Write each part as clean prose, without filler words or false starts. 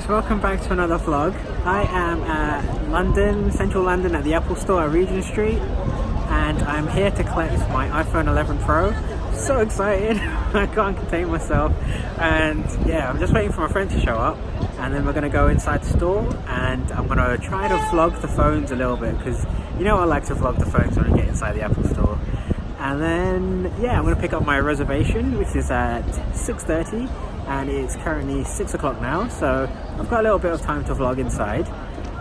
guys, welcome back to another vlog. I am at London, central London at the Apple store at Regent Street, and I'm here to collect my iPhone 11 Pro. So excited, I can't contain myself. And yeah, I'm just waiting for my friend to show up, and then we're gonna go inside the store and I'm gonna try to vlog the phones a little bit, because you know I like to vlog the phones when I get inside the Apple store. And then yeah, I'm gonna pick up my reservation, which is at 6:30, and it's currently 6 o'clock now, so I've got a little bit of time to vlog inside.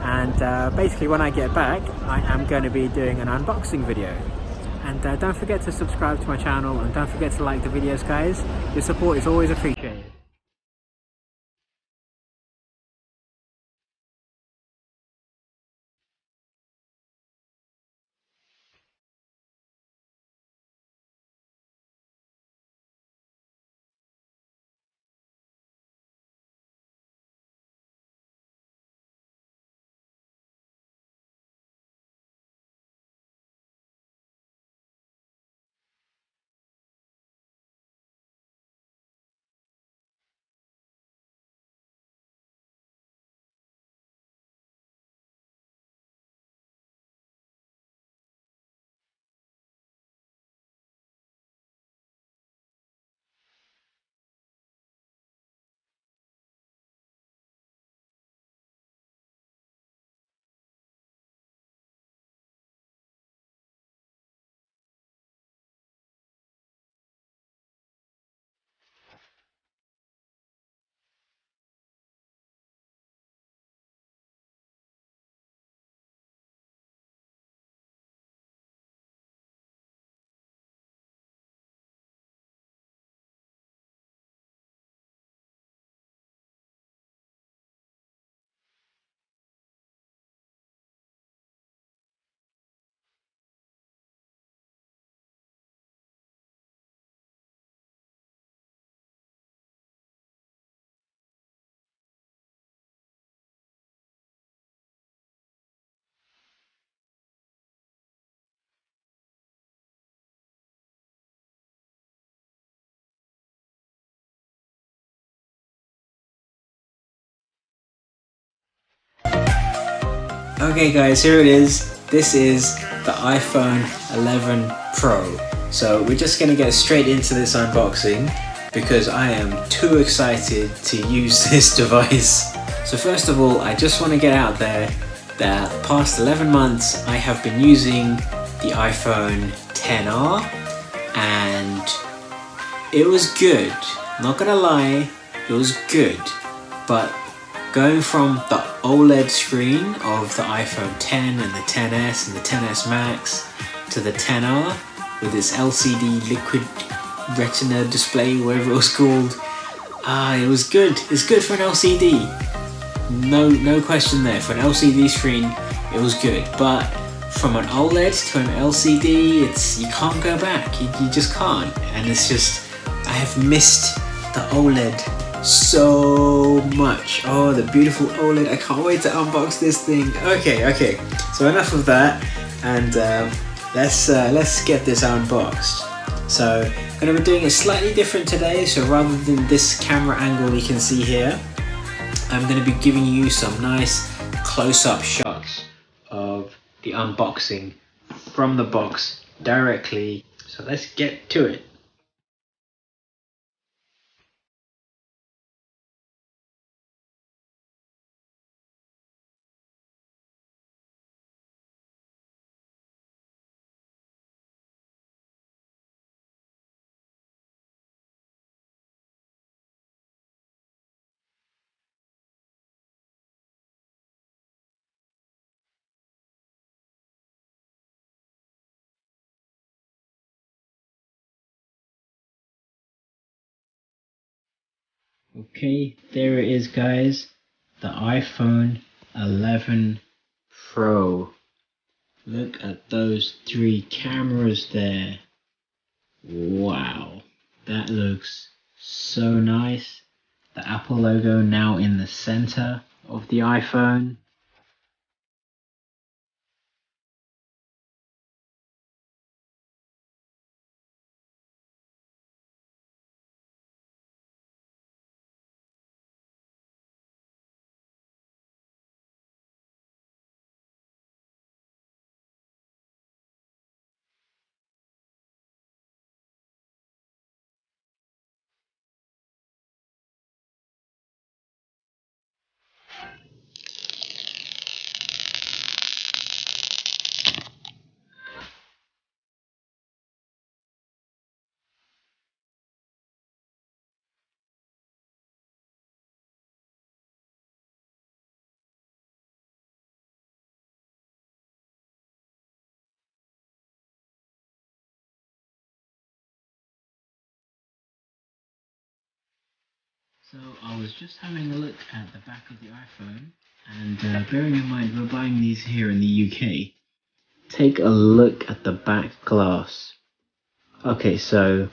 And basically when I get back, I am going to be doing an unboxing video. And don't forget to subscribe to my channel, and don't forget to like the videos, guys. Your support is always appreciated. Okay guys, here it is. This is the iPhone 11 Pro. So we're just gonna get straight into this unboxing because I am too excited to use this device. So first of all, I just want to get out there that the past 11 months I have been using the iPhone XR, and it was good. Not gonna lie, it was good. But going from the OLED screen of the iPhone 10 and the XS and the XS Max to the XR with its LCD liquid retina display, whatever it was called, it was good. It's good for an LCD. No question there. For an LCD screen, it was good. But from an OLED to an LCD, you can't go back. You just can't. And it's just, I have missed the OLED so much. Oh, the beautiful OLED. I can't wait to unbox this thing. Okay, so enough of that, and let's get this unboxed. So I'm going to be doing it slightly different today. So rather than this camera angle you can see here, I'm going to be giving you some nice close-up shots of the unboxing from the box directly. So let's get to it. Okay, there it is, guys. The iPhone 11 Pro. Look at those three cameras there. Wow, that looks so nice. The Apple logo now in the center of the iPhone. So I was just having a look at the back of the iPhone, and bearing in mind we're buying these here in the UK, take a look at the back glass. Okay, so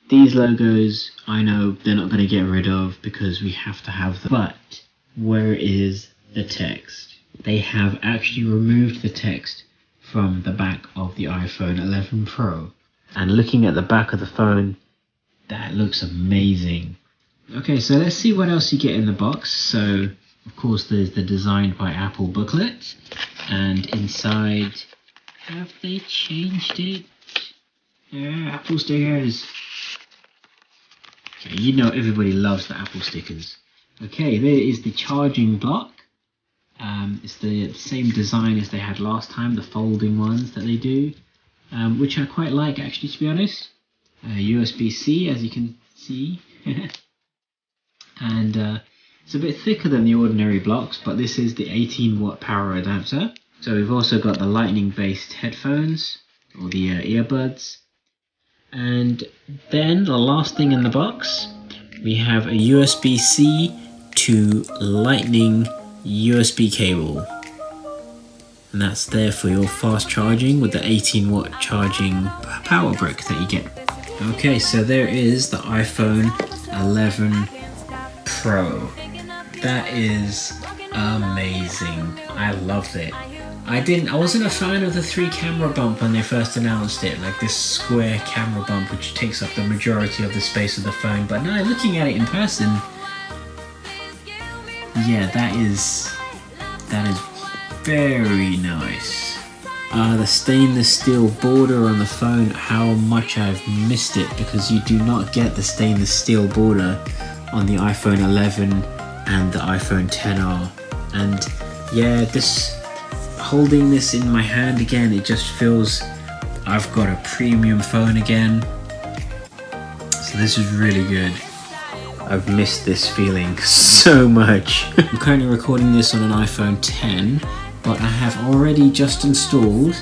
these logos, I know they're not going to get rid of because we have to have them, but where is the text? They have actually removed the text from the back of the iPhone 11 Pro, and looking at the back of the phone, that looks amazing. Okay, so let's see what else you get in the box. So, of course, there's the Designed by Apple booklet. And inside, have they changed it? Apple stickers. Okay, you know everybody loves the Apple stickers. Okay, there is the charging block. It's the same design as they had last time, the folding ones that they do. Which I quite like, actually, to be honest. USB-C, as you can see. And it's a bit thicker than the ordinary blocks, but this is the 18-watt power adapter. So we've also got the lightning-based headphones, or the earbuds. And then the last thing in the box, we have a USB-C to lightning USB cable. And that's there for your fast charging with the 18-watt charging power brick that you get. Okay, so there is the iPhone 11 Pro. That is amazing. I loved it. I wasn't a fan of the 3 camera bump when they first announced it, like this square camera bump which takes up the majority of the space of the phone, but now looking at it in person, yeah, that is very nice. The stainless steel border on the phone, how much I've missed it, because you do not get the stainless steel border on the iPhone 11 and the iPhone XR. And yeah, holding this in my hand again, it just feels I've got a premium phone again. So this is really good. I've missed this feeling so much. I'm currently recording this on an iPhone 10, but I have already just installed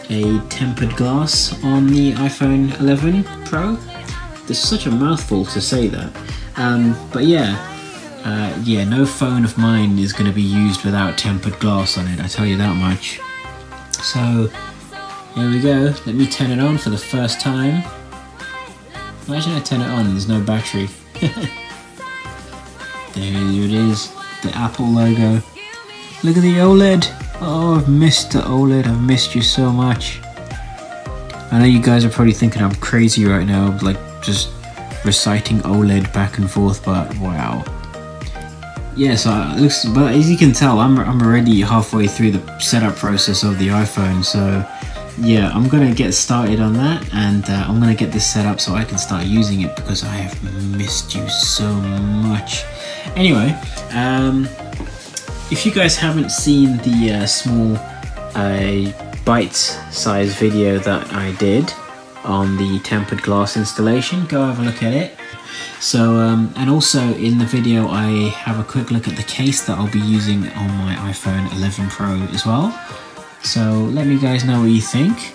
a tempered glass on the iPhone 11 Pro. There's such a mouthful to say that. But yeah, no phone of mine is going to be used without tempered glass on it, I tell you that much. So, here we go. Let me turn it on for the first time. Imagine I turn it on and there's no battery. There it is, the Apple logo. Look at the OLED. Oh, I've missed the OLED. I've missed you so much. I know you guys are probably thinking I'm crazy right now, like just reciting OLED back and forth, but wow. Yeah, so it looks, but as you can tell, I'm already halfway through the setup process of the iPhone, so yeah, I'm gonna get started on that, and I'm gonna get this set up so I can start using it, because I have missed you so much. Anyway, if you guys haven't seen the small bite-sized video that I did on the tempered glass installation, go have a look at it. So, and also in the video I have a quick look at the case that I'll be using on my iPhone 11 Pro as well. So let me guys know what you think.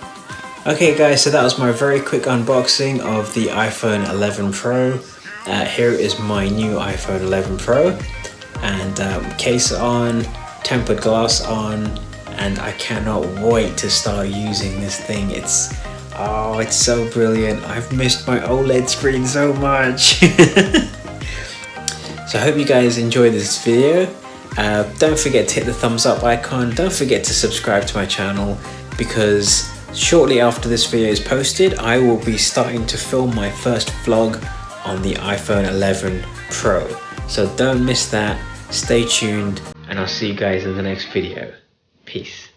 Okay guys, so that was my very quick unboxing of the iPhone 11 Pro. Here is my new iPhone 11 Pro, and case on, tempered glass on, and I cannot wait to start using this thing. It's so brilliant. I've missed my OLED screen so much. So I hope you guys enjoyed this video. Don't forget to hit the thumbs up icon. Don't forget to subscribe to my channel, because shortly after this video is posted, I will be starting to film my first vlog on the iPhone 11 Pro. So don't miss that. Stay tuned, and I'll see you guys in the next video. Peace.